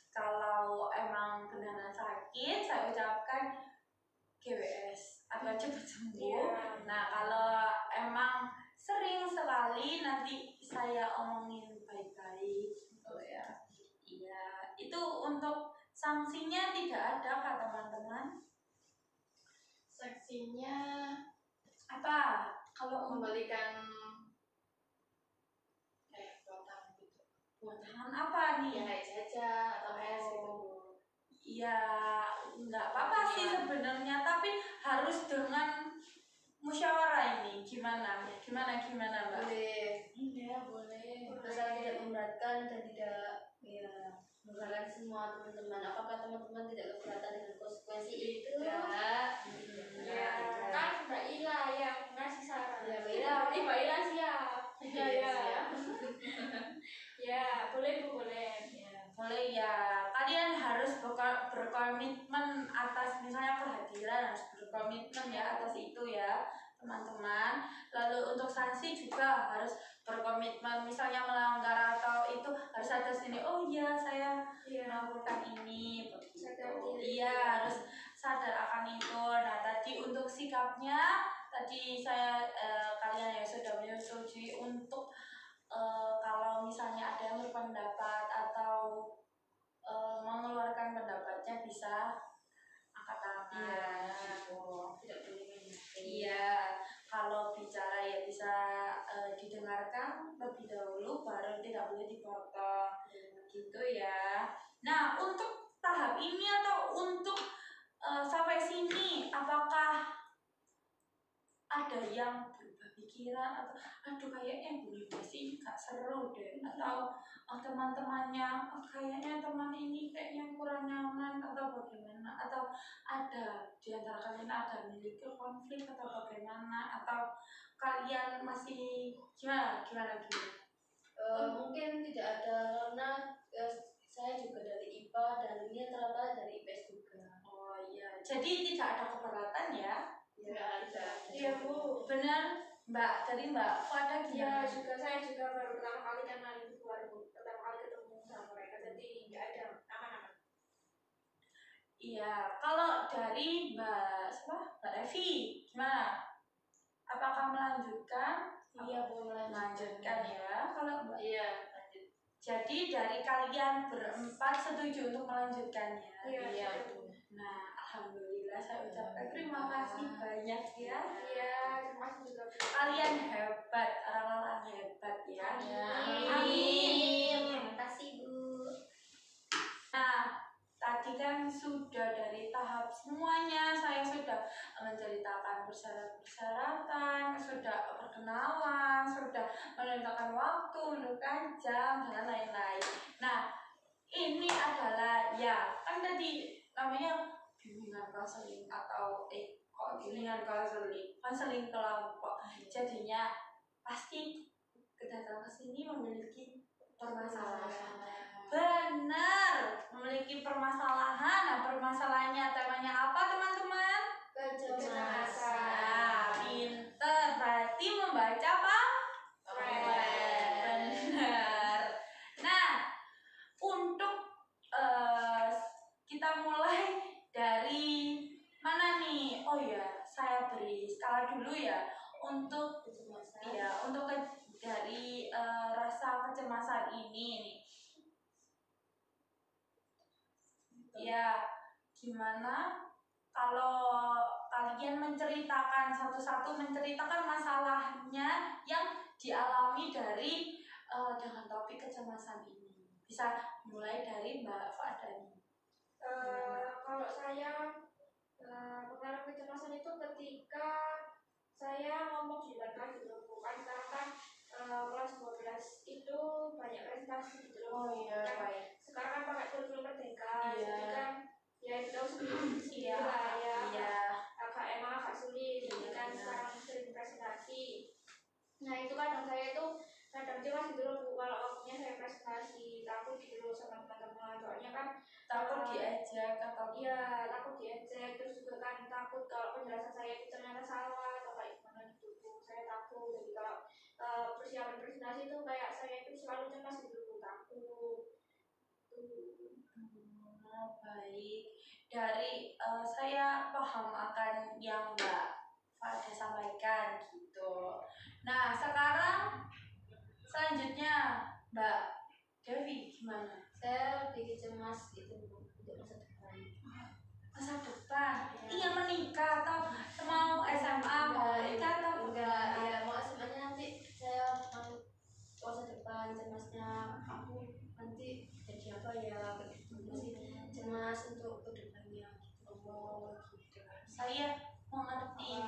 Kalau emang benar sakit, saya ucapkan GWS atau cepat sembuh. Nah, kalau emang sering sekali nanti saya omongin baik-baik. Oh ya, iya. Itu untuk sanksinya tidak ada kak teman-teman. Sanksinya Apa? Kalau memberikan kuota gitu. buat tangan apa nih? Ya kayak saja atau es gitu. Iya, nggak apa-apa sih sebenarnya, tapi harus dengan musyawarah ini. Gimana Mbak? Boleh. Iya boleh. Asal tidak memberatkan dan tidak memberatkan semua teman-teman. Apakah teman-teman tidak keberatan dengan konsekuensi itu? Ya, kan Mbak Ila yang ngasih saran. Ya, Mbak Ila. Mbak Ila siap. Iya, siap. Ya, boleh Bu, boleh. Boleh ya, kalian harus berkomitmen atas misalnya kehadiran, harus berkomitmen ya atas itu ya teman-teman. Lalu untuk sanksi juga harus berkomitmen, misalnya melanggar atau itu harus ada sini, oh iya saya melakukan ini, Sadar diri. iya harus sadar akan itu. Nah tadi untuk sikapnya, tadi saya kalian ya sudah menyetujui untuk kalau misalnya ada yang berpendapat atau mengeluarkan pendapatnya bisa angkat tangan. Tidak boleh menyimpang. Iya, kalau bicara ya bisa didengarkan lebih dahulu, baru tidak boleh dipotong. Gitu ya. Nah untuk tahap ini atau untuk sampai sini, apakah ada yang berubah pikiran atau aduh kayaknya Bu Linda sih gak seru deh, atau teman-temannya kayaknya teman ini kayaknya kurang nyaman atau bagaimana, atau ada di antara kalian ada memiliki konflik atau bagaimana, atau kalian masih gimana? Mungkin tidak ada karena saya juga dari IPA dan ini ternyata dari IPS juga. Oh iya, jadi tidak ada keberatan ya? Ya, tidak. Iya Bu. Benar Mbak, dari Mbak Fada Ya, gimana? saya juga baru pertama kali kenal Ibu, baru pertama kali ketemu sama mereka, jadi nggak ada aman-aman. Iya, kalau dari Mbak Evi gimana? Apakah melanjutkan? Iya, Bu, Melanjutkan ya. Kalau Mbak, Iya, lanjut. jadi dari kalian berempat setuju untuk melanjutkannya. Iya. Nah, alhamdulillah saya ucapkan terima kasih banyak ya. Iya, terima kasih juga Bu. Kalian hebat, orang-orang hebat ya. Amin. Terima kasih, Bu. Nah, tadi kan sudah dari tahap semuanya, saya sudah menceritakan persyaratan, sudah perkenalan, sudah menentukan waktu, menentukan jam, dan lain-lain. Nah, ini adalah ya, kan tadi namanya bimbingan konseling atau bimbingan konseling kelompok. Jadinya pasti kedatangan ke sini memiliki permasalahan. Benar, memiliki permasalahan. Nah, permasalahannya temanya apa, teman-teman? Kecemasan. Nah, pinter. Berarti membaca apa? Benar. Nah, untuk kita mulai dari mana nih? Oh ya, saya beri skala dulu ya. Untuk dari rasa kecemasan ini nih. Ya, gimana kalau kalian menceritakan satu-satu, menceritakan masalahnya yang dialami dari dengan topik kecemasan ini. Bisa mulai dari Mbak Fadani. Kalau saya mengalami kecemasan itu ketika saya ngomong di depan kelas gitu, bukan sekarang kan kelas 12 itu banyak presentasi gitu loh. Oh iya, Kan baik. sekarang kan pakai kurikulum merdeka, Iya. jadi kan ya itu tahu sendiri Iya, lah ya. iya. Agak sulit, jadi kan sekarang sering presentasi. Nah itu kadang saya itu kadang cemas gitu loh Bu, kalau waktunya saya presentasi, takut diejek atau Iya, takut diejek, terus juga kan takut kalau penjelasan saya itu ternyata salah atau kayak gimana gitu. Saya takut, jadi kalau persiapan presentasi itu kayak saya itu selalu cemas gitu, takut. Baik. Dari saya paham akan yang Mbak Fada sampaikan gitu. Nah, sekarang selanjutnya Mbak Devi gimana? Saya lebih cemas gitu untuk masa depan. Masa depan ingin menikah atau mau SMA mau menikah atau enggak ya mau semuanya nanti saya mau masa depan cemasnya aku nanti jadi apa ya begitu masih cemas untuk kedepannya gitu. oh, gitu. Saya mengerti.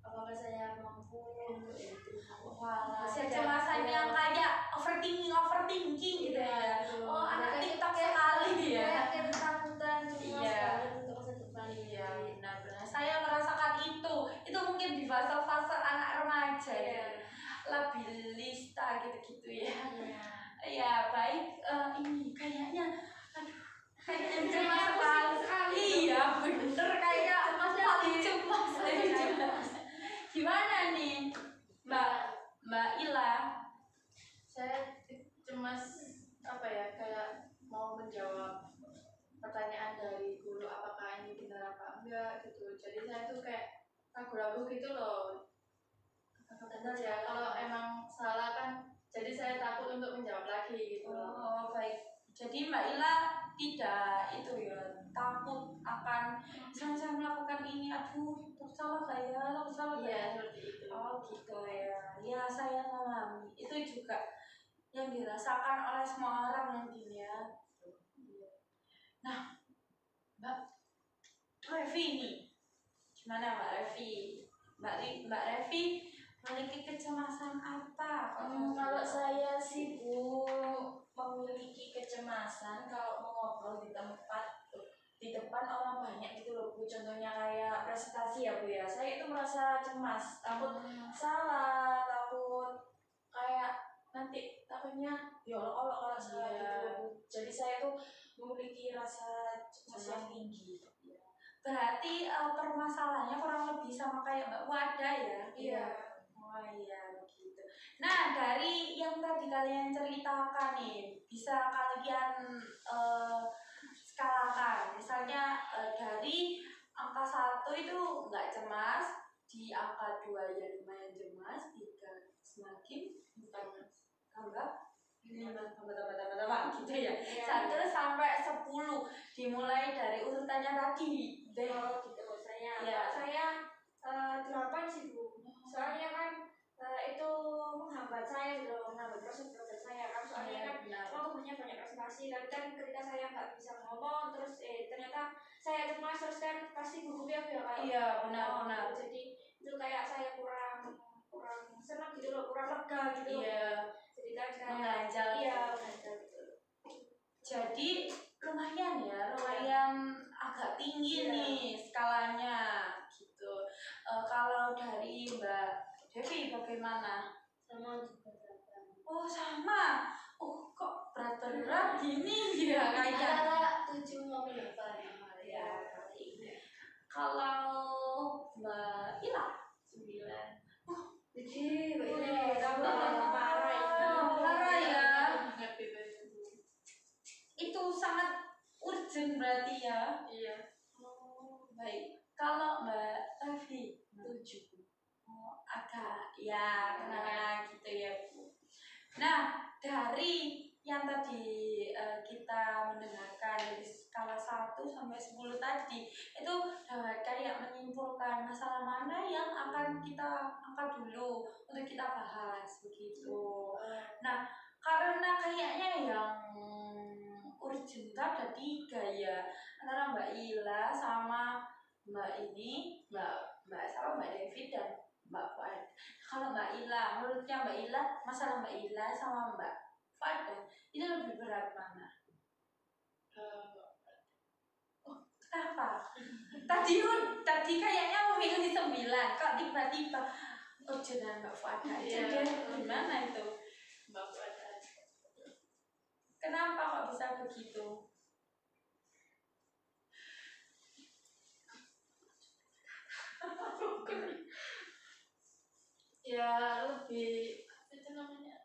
Apakah saya mampu untuk itu? Wah, Masih ada- kecemasan ya. yang kayak overthinking gitu ya. Oh, anak TikTok sekali ya. Kayak ketakutan cemas Iya. banget untuk masa depan Iya, benar-benar. Saya merasakan itu. Itu mungkin di fase-fase anak remaja ya. Labilista gitu-gitu ya. Ya, baik. Ini kayaknya kayaknya cemas sekali. Iya, bener kayak paling cemas. Gimana nih, Mbak Ila? Saya cemas apa ya, kayak mau menjawab pertanyaan dari guru apakah ini benar apa enggak gitu. Jadi saya tuh kayak ragu-ragu gitu loh, benar ya, kalau emang salah kan jadi saya takut untuk menjawab lagi gitu. Oh, baik. Jadi Mbak Ila tidak itu ya, takut akan misalnya saya melakukan ini, aduh, salah gak ya, salah gak Iya, ya? seperti itu. Oh gitu ya. Ya saya memahami. Itu juga yang dirasakan oleh semua orang mungkin ya. Nah, Mbak Revi nih, gimana Mbak Revi? Mbak Revi memiliki kecemasan apa? Kalau saya sih Bu memiliki kecemasan kalau mau ngobrol di depan orang banyak gitu loh Bu. Contohnya kayak presentasi ya Bu ya. Saya itu merasa cemas, takut salah, takut kayak nanti takutnya ya Allah kalau salah gitu loh Bu. Jadi saya tuh memiliki rasa cemas yang tinggi. Berarti permasalahannya kurang lebih sama kayak Mbak Wada ya? Iya. Oh iya begitu. Nah dari yang tadi kalian ceritakan nih, bisa kalian skalakan. Misalnya dari angka 1 itu nggak cemas, di angka 2 ya lumayan cemas, 3 semakin tambah 5 tambah gitu ya. 1 sampai 10 dimulai dari urutannya tadi. Oh gitu saya. Ya. Saya 8 sih Bu. Soalnya kan itu menghambat saya gitu, menghambat proses saya kan. Soalnya kan waktu banyak presentasi, tapi kan ketika saya nggak bisa ngomong terus ternyata saya cemas terus kan pasti gugup ya Bu ya kayak. Iya benar. Jadi itu kayak saya kurang senang gitu loh, kurang lega gitu. Iya. Jadi kan saya Mengganjal. Iya mengganjal gitu. Jadi lumayan agak tinggi nih skalanya gitu. Kalau dari Mbak Devi bagaimana? Sama juga berapa? Oh sama. Oh kok berat gini ya kayaknya. Antara 7 maupun 8. Ya. Kalau Mbak Ila 9. Jadi ini parah ya. Itu sangat urgent berarti ya. Iya. Oh, baik. Kalau Mbak Revi 7. Oh, agak ya kenangan gitu ya Bu. Nah, dari yang tadi kita mendengarkan dari skala 1 sampai 10 tadi, itu kayak menyimpulkan masalah mana yang akan kita angkat dulu untuk kita bahas begitu. Nah, karena kayaknya yang urgent ada 3 ya, antara Mbak Ila sama Mbak Devi dan Mbak Fuad. Kalau Mbak Ila, menurutnya Mbak Ila, masalah Mbak Ila sama Mbak Fuad itu lebih berat mana? Kenapa? Tadi kayaknya memilih 9, kok tiba-tiba urgentan Mbak Fuad aja deh. Gimana itu? Mbak Fuad. Kenapa kok bisa begitu? ya lebih apa itu namanya,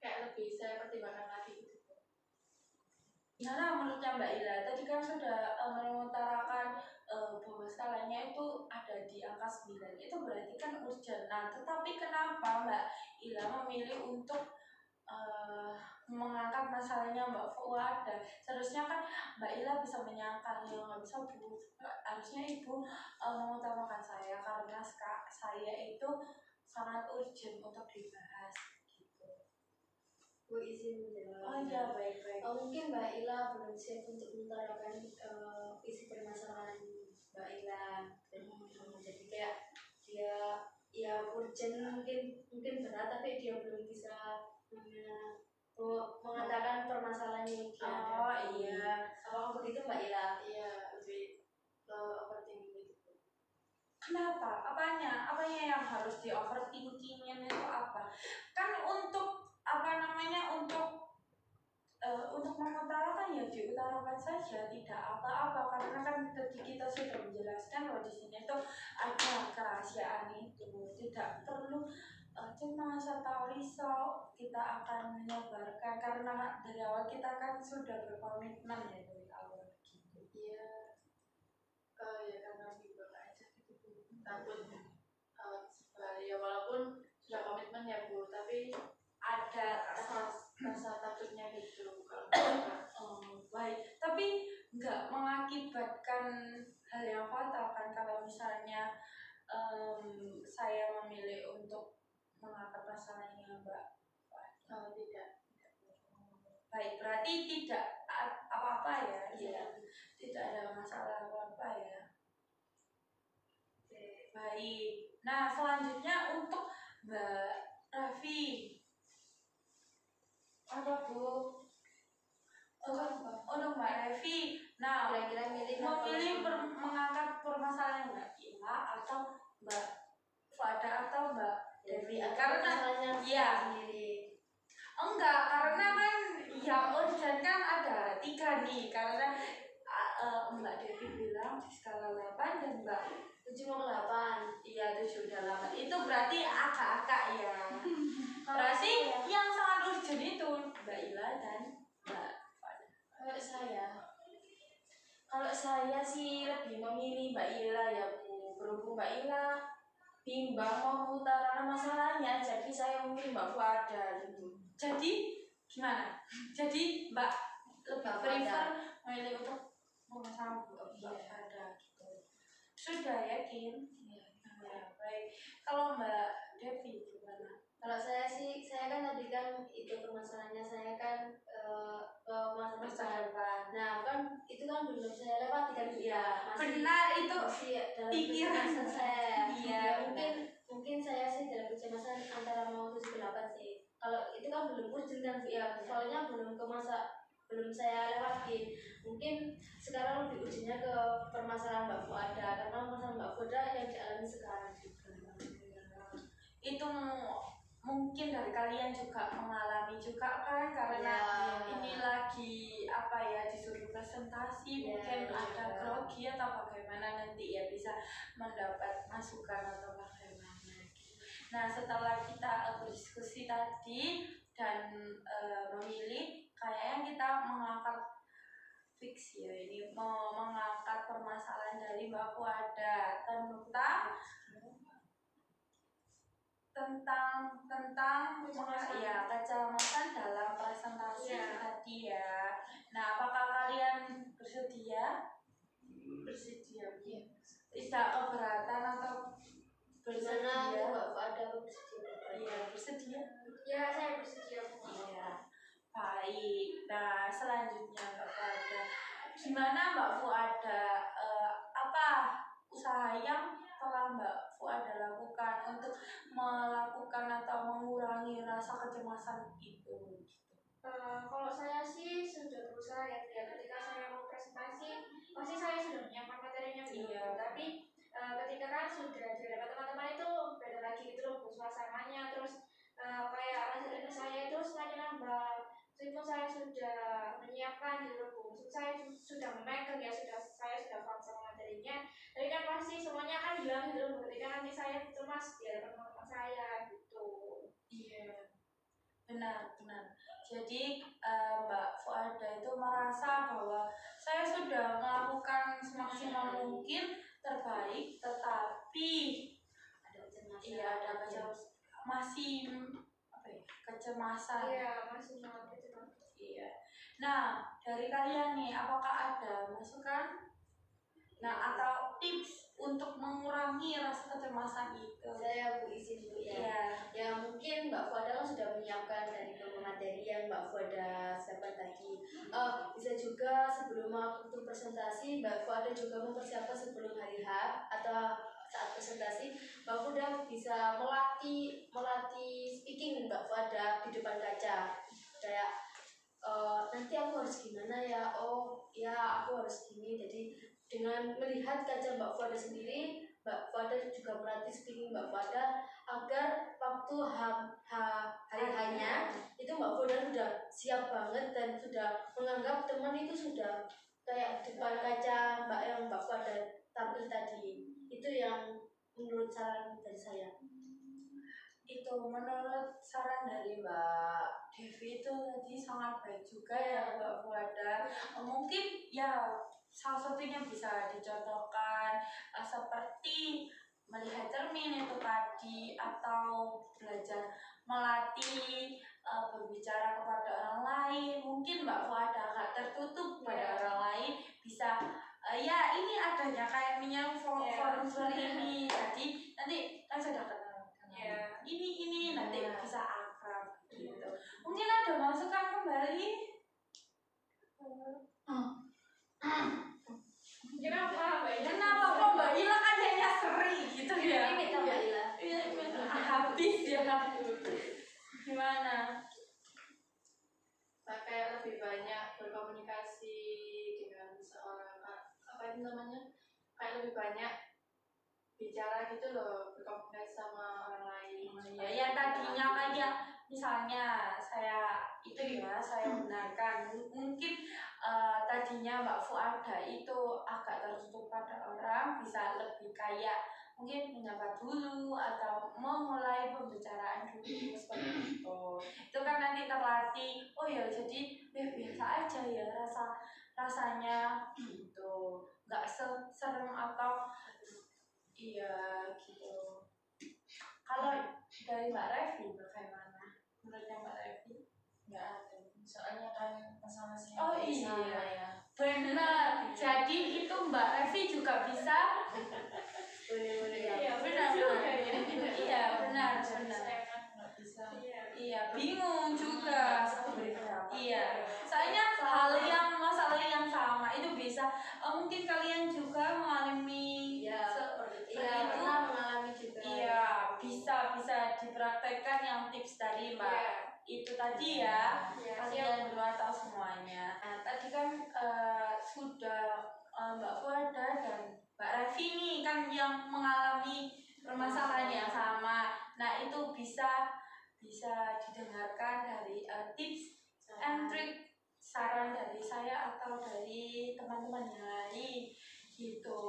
kayak lebih saya pertimbangkan lagi gitu. Gimana menurutnya Mbak Ila? Tadi kan sudah mengutarakan bahwa skalanya itu ada di angka 9. Itu berarti kan urgent. Nah, tetapi kenapa Mbak Ila memilih untuk mengangkat masalahnya Mbak Fuada? Seharusnya kan Mbak Ila bisa menyangkal, ya nggak bisa Bu. Harusnya Ibu mengutamakan saya karena saya itu sangat urgent untuk dibahas. Bu izin menjawab. Oh iya, baik-baik. Mungkin Mbak Ila belum siap untuk mengutarakan isi permasalahan Mbak Ila. Jadi kayak dia ya urgent mungkin berat, tapi dia belum bisa mengatakan permasalahan yang dia Oh hadapi. iya. Apakah begitu Mbak Ila? Iya, lebih ke overthinking gitu. Kenapa? Apanya yang harus di overthinkingin itu apa? Kan untuk apa namanya untuk mengutarakan ya diutarakan saja, tidak apa-apa, karena kan tadi kita sudah menjelaskan bahwa di sini tuh ada kerahasiaan itu, tidak perlu cemas atau risau, kita akan menyebarkan karena dari awal kita kan sudah berkomitmen ya dari awal gitu. Iya, ya karena juga aja gitu, takut ya walaupun sudah komitmen ya Bu, tapi Ada rasa takutnya gitu kalau baik, tapi nggak mengakibatkan hal yang fatal kan kalau misalnya saya memilih untuk mengangkat masalahnya Mbak. tidak. Baik, berarti tidak apa-apa ya? Iya. Tidak ada masalah apa-apa ya? Oke, baik. Nah, selanjutnya untuk Mbak Raffi. Apa Bu? Untuk Mbak Revi, nah Kira-kira memilih mengangkat permasalahan Mbak Ila atau Mbak Fuada atau Mbak Devi, karena ya sendiri. enggak, karena kan yang urgent kan ada 3 nih, karena Mbak Devi bilang di skala 8 dan Mbak 7,8. iya 7 udah 8, itu berarti agak-agak ya. Berarti yang sangat urgent itu Mbak Ila dan Mbak Fuada. Kalau saya sih lebih memilih Mbak Ila ya Bu. Berhubung Mbak Ila bimbang mau mengutarakan masalahnya, jadi saya memilih Mbak Fuada gitu. Jadi gimana? Jadi Mbak lebih prefer memilih untuk sama Mbak Fuada gitu. Sudah yakin? Iya. Nah, baik. Kalau Mbak Devi gimana? Kalau saya sih, saya kan tadi kan itu permasalahannya saya kan ke masa depan. Nah kan itu kan belum saya lewati kan Iya. masih, Benar itu masih dalam pikiran kecemasan saya. Iya. Ya, mungkin saya sih dalam kecemasan antara mau 7 ke 8 sih. Kalau itu kan belum urgent kan ya, soalnya belum saya lewatin. Mungkin sekarang lebih urgentnya ke permasalahan Mbak Fuada, karena masalah Mbak Fuada yang dialami sekarang juga. Itu mungkin dari kalian juga mengalami juga kan, karena ini lagi apa ya, disuruh presentasi, mungkin ada grogi atau bagaimana, nanti ya bisa mendapat masukan atau bagaimana. Nah, setelah kita berdiskusi tadi dan memilih, kayaknya kita mengangkat fix ya, ini mengangkat permasalahan dari Mbak Fuada tentang ya kecemasan dalam presentasi tadi ya. Nah, apakah kalian bersedia? bersedia. Tidak keberatan atau bersedia? Mbak Fuada bersedia? Iya, bersedia. Ya, saya bersedia. Iya. Baik. Nah, selanjutnya Mbak Fuada. Gimana Mbak Fuada? Apa usaha yang telah Mbak Fuada lakukan untuk melakukan atau mengurangi rasa kecemasan itu? Kalau saya sih sudah berusaha ya, ketika saya mau presentasi pasti saya sudah menyiapkan materinya gitu. Tapi ketika kan sudah di hadapan teman-teman itu beda lagi gitu loh suasananya, terus kayak rasa jenuh saya itu semakin nambah. Meskipun saya sudah menyiapkan gitu loh, saya sudah memegang ya, saya sudah paham sama materinya, tapi kan pasti semuanya kan hilang gitu loh ketika nanti saya cemas di hadapan teman-teman saya gitu. Iya, benar. Jadi Mbak Fuada itu merasa bahwa saya sudah melakukan semaksimal mungkin terbaik, tetapi Ada kecemasan. iya ada masih apa ya, kecemasan. Iya, masih mau gitu. Iya. Nah, dari kalian nih, apakah ada masukan? Nah, atau tips untuk mengurangi rasa kecemasan itu? Saya Bu izin Bu ya. Iya. Ya mungkin Mbak Fuada kan sudah menyiapkan dari materi yang Mbak Fuada siapkan tadi. Bisa juga sebelum waktu presentasi Mbak Fuada juga mempersiapkan sebelum hari H atau saat presentasi Mbak Fuada bisa melatih speaking Mbak Fuada di depan kaca. Kayak nanti aku harus gimana ya? Oh ya aku harus gini. Jadi dengan melihat kaca Mbak Fuada sendiri, Mbak Fuada juga melatih speaking Mbak Fuada agar waktu hari hanya itu Mbak Fuada sudah siap banget dan sudah menganggap teman itu sudah kayak depan kaca Mbak Fuada tampil tadi. Itu yang menurut saran dari saya. Itu menurut saran dari Mbak Devi itu tadi sangat baik juga ya Mbak Fuada. Mungkin ya salah satunya bisa dicontohkan seperti melihat cermin itu tadi, atau belajar melatih berbicara kepada orang lain. Mungkin Mbak Fuada agak tertutup pada orang lain, bisa ya ini adanya kayak minyak forum ini. Jadi nanti kan sudah kenal. Ini nanti bisa akrab gitu. Mungkin ada masukan kembali. Kenapa kok Mbak Ila kan kayaknya sering gitu ya? Ini Mbak Ila. Iya, habis ya. Gimana? Kayak lebih banyak berkomunikasi dengan seorang apa itu namanya? Kayak lebih banyak bicara gitu loh, berkomunikasi sama orang lain. Ya, yang tadinya kayak misalnya saya benarkan mungkin tadinya Mbak Fuada itu agak tertutup pada orang, bisa lebih kayak mungkin menyapa dulu atau memulai pembicaraan dulu seperti itu. Itu kan nanti terlatih. Oh ya, jadi biasa aja ya rasanya gitu, nggak serem atau iya gitu. Kalau dari Mbak Revi bagaimana? Menurutnya Mbak Revi? Nggak ada, soalnya kan masing-masing Oh sama iya, ya. benar. Jadi itu Mbak Revi juga bisa. Iya benar. Iya benar. Saya kan nggak bisa. Iya bingung juga. Iya. Soalnya masalah yang sama itu bisa. Mungkin kalian juga mengalami seperti itu. Pernah mengalami juga. Iya, bisa dipraktekkan yang tips tadi Mbak. Itu tadi ya, kalian berdua tahu semuanya. Nah, tadi kan sudah Mbak Fuada dan Mbak Revi nih kan yang mengalami permasalahan yang sama. Nah, itu bisa didengarkan dari tips and trick, saran dari saya atau dari teman-teman yang lain gitu.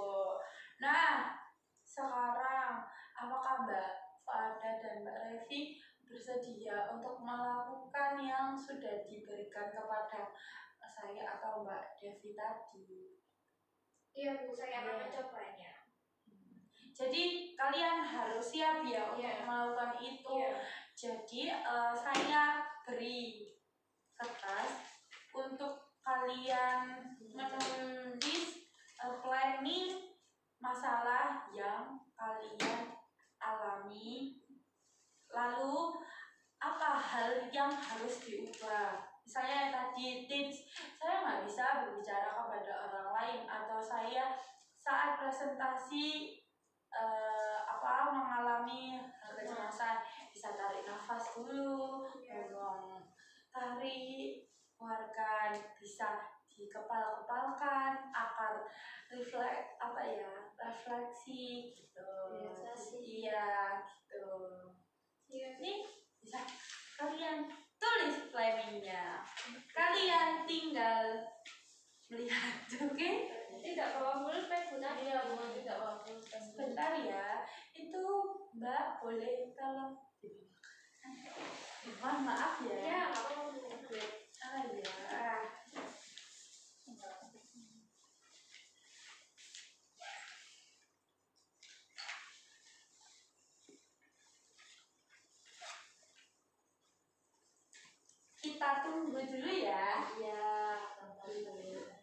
Nah, sekarang apakah Mbak Fuada dan Mbak Revi bersedia untuk melakukan yang sudah diberikan kepada saya atau Mbak Devi tadi? Iya Bu, saya akan mencobanya. Jadi kalian harus siap ya untuk melakukan itu. Jadi saya beri kertas untuk kalian menulis planning masalah yang kalian alami, lalu apa hal yang harus diubah. Misalnya tadi tips, saya nggak bisa berbicara kepada orang lain, atau saya saat presentasi mengalami kecemasan, bisa tarik nafas dulu, ngomong tarik, keluarkan, bisa dikepal-kepalkan, akar refleksi gitu. Iya gitu. Ini bisa kalian tulis planningnya. Kalian tinggal melihat, oke? Tidak bawa pulpen Bu. Iya Bu, tidak bawa pulpen. Sebentar ya. Itu Mbak boleh kalau mohon maaf ya. Ya, aku mau upgrade. Ah ya. Kita tunggu dulu ya. Ya, alhamdulillah.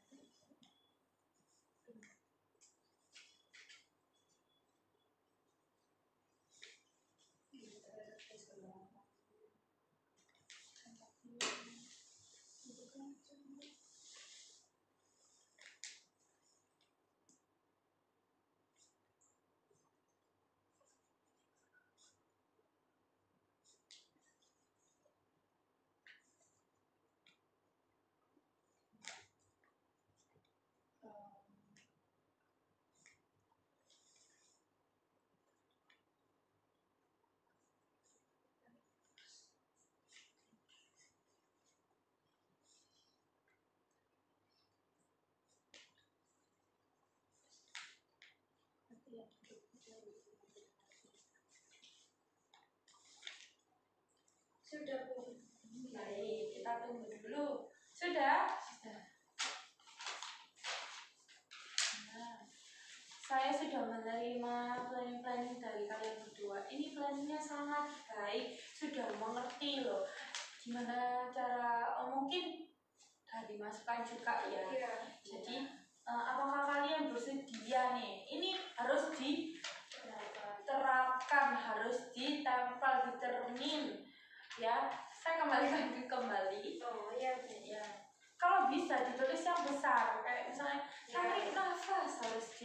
Sudah Bu. Baik, kita tunggu dulu. Sudah? Sudah. Nah, saya sudah menerima planning-planning dari kalian berdua. Ini planningnya sangat baik, sudah mengerti loh gimana cara, mungkin dari masukan juga ya. Iya. Jadi apakah kalian bersedia nih? Ini harus diterapkan, harus ditempel di cermin ya. Saya kembali. Oh iya, Bu. Ya, kalau bisa ditulis yang besar, kayak misalnya tarik nafas harus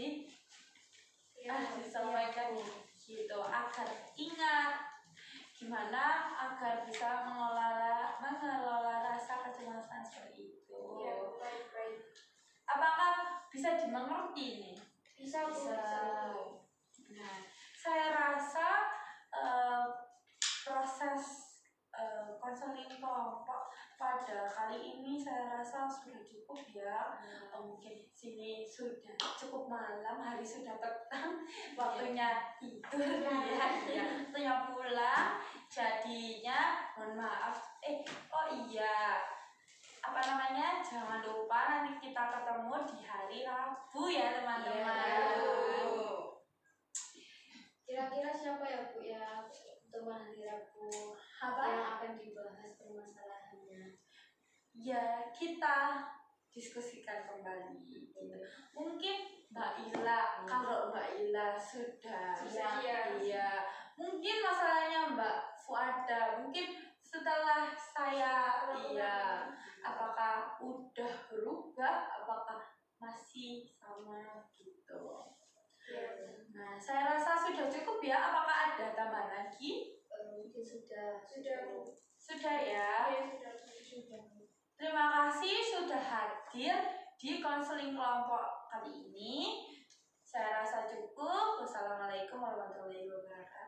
disampaikan gitu agar ingat gimana agar bisa mengelola rasa kecemasan seperti itu. Iya, baik. Apakah bisa dimengerti nih? Bisa Bu. Nah, saya rasa proses konseling kelompok pada kali ini saya rasa sudah cukup ya. Mungkin sini sudah cukup malam, hari sudah petang, waktunya tidur ya, waktunya pulang. Jadinya mohon maaf. Oh iya, apa namanya? Jangan lupa nanti kita ketemu di hari Rabu ya teman-teman. Kira-kira siapa ya Bu ya teman hari Rabu Apa? yang akan dibahas permasalahannya? Ya, kita diskusikan kembali gitu. Mungkin Mbak Ila, kalau Mbak Ila sudah iya. Mungkin masalahnya Mbak Fuada, mungkin setelah saya iya, apakah udah berubah, apakah masih sama gitu. Nah, saya rasa sudah cukup ya. Apakah ada tambahan lagi? Mungkin sudah Bu. Sudah ya. Iya, sudah. Terima kasih sudah hadir di konseling kelompok kali ini. Saya rasa cukup. Wassalamualaikum warahmatullahi wabarakatuh.